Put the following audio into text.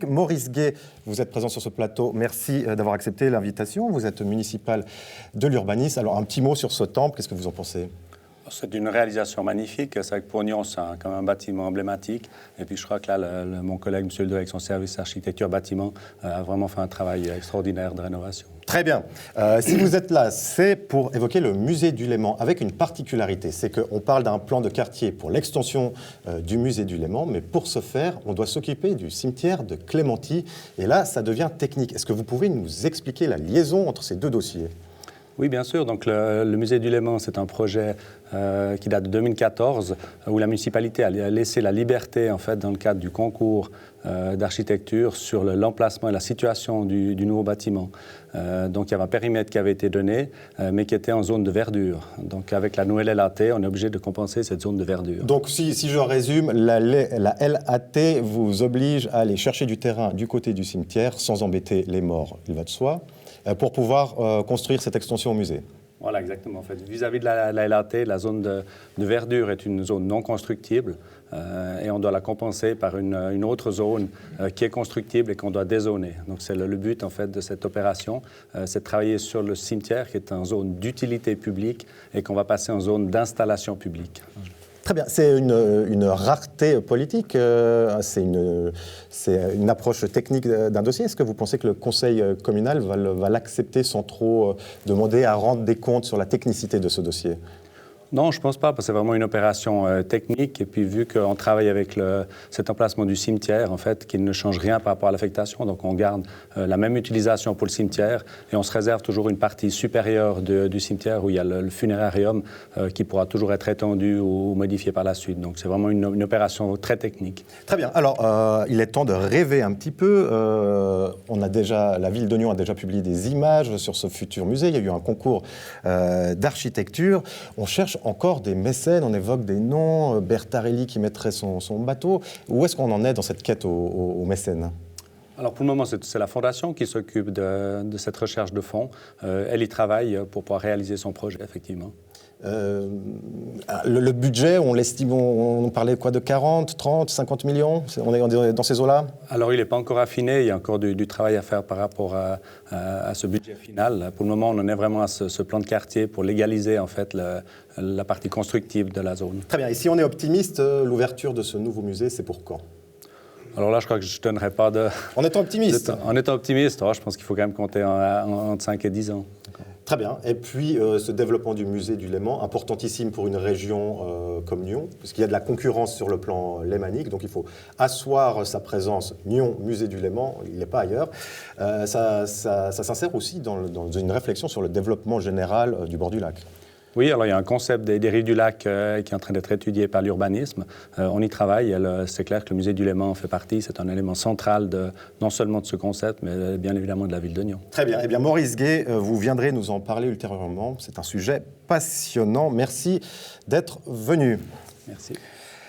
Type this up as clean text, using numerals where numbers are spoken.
politique. Maurice Gué, vous êtes présent sur ce plateau. Merci d'avoir accepté l'invitation. Vous êtes municipal de l'urbanisme. Alors, un petit mot sur ce temple, qu'est-ce que vous en pensez ? C'est une réalisation magnifique. C'est vrai que pour Nyon, c'est quand même un bâtiment emblématique. Et puis je crois que là, mon collègue, M. le Deux, avec son service architecture bâtiment, a vraiment fait un travail extraordinaire de rénovation. Très bien. Si vous êtes là, c'est pour évoquer le musée du Léman, avec une particularité. C'est qu'on parle d'un plan de quartier pour l'extension du musée du Léman, mais pour ce faire, on doit s'occuper du cimetière de Clémenty. Et là, ça devient technique. Est-ce que vous pouvez nous expliquer la liaison entre ces deux dossiers ? Oui, bien sûr. Donc, le musée du Léman, c'est un projet qui date de 2014, où la municipalité a laissé la liberté, en fait, dans le cadre du concours d'architecture, sur l'emplacement et la situation du nouveau bâtiment. Donc, il y avait un périmètre qui avait été donné, mais qui était en zone de verdure. Donc, avec la nouvelle LAT, on est obligé de compenser cette zone de verdure. Donc, si je résume, la LAT vous oblige à aller chercher du terrain du côté du cimetière, sans embêter les morts, il va de soi, pour pouvoir construire cette extension au musée. Voilà, exactement. En fait, vis-à-vis de la LAT, la zone de verdure est une zone non constructible et on doit la compenser par une autre zone qui est constructible et qu'on doit dézoner. Donc, c'est le but, en fait, de cette opération, c'est de travailler sur le cimetière qui est en zone d'utilité publique et qu'on va passer en zone d'installation publique. Très bien. C'est une rareté politique, c'est une approche technique d'un dossier. Est-ce que vous pensez que le conseil communal va l'accepter sans trop demander à rendre des comptes sur la technicité de ce dossier ? Non, je ne pense pas, parce que c'est vraiment une opération technique. Et puis, vu qu'on travaille avec cet emplacement du cimetière, en fait, qu'il ne change rien par rapport à l'affectation, donc on garde la même utilisation pour le cimetière et on se réserve toujours une partie supérieure du cimetière où il y a le funérarium qui pourra toujours être étendu ou modifié par la suite. Donc, c'est vraiment une opération très technique. Très bien. Alors, il est temps de rêver un petit peu. La ville de Nyon a déjà publié des images sur ce futur musée. Il y a eu un concours d'architecture. On cherche encore des mécènes, on évoque des noms, Bertarelli qui mettrait son bateau. Où est-ce qu'on en est dans cette quête aux mécènes ? Alors pour le moment, c'est la Fondation qui s'occupe de cette recherche de fonds. Elle y travaille pour pouvoir réaliser son projet, effectivement. Le budget, on l'estime, on parlait quoi de 40, 30, 50 millions ? On est dans ces eaux-là ? Alors il n'est pas encore affiné, il y a encore du travail à faire par rapport à ce budget final. Pour le moment, on en est vraiment à ce plan de quartier pour légaliser en fait la partie constructive de la zone. Très bien, et si on est optimiste, l'ouverture de ce nouveau musée, c'est pour quand ? Alors là, je crois que je ne donnerai pas de... En étant optimiste ? En étant optimiste, je pense qu'il faut quand même compter entre 5 et 10 ans. Très bien. Et puis, ce développement du musée du Léman, importantissime pour une région comme Nyon, puisqu'il y a de la concurrence sur le plan lémanique, donc il faut asseoir sa présence. Nyon, musée du Léman, il n'est pas ailleurs. Ça s'insère aussi dans une réflexion sur le développement général du bord du lac. Oui, alors il y a un concept des rives du lac qui est en train d'être étudié par l'urbanisme. On y travaille. C'est clair que le musée du Léman en fait partie. C'est un élément central non seulement de ce concept, mais bien évidemment de la ville de Nyon. Très bien. Eh bien, Maurice Gué, vous viendrez nous en parler ultérieurement. C'est un sujet passionnant. Merci d'être venu. Merci.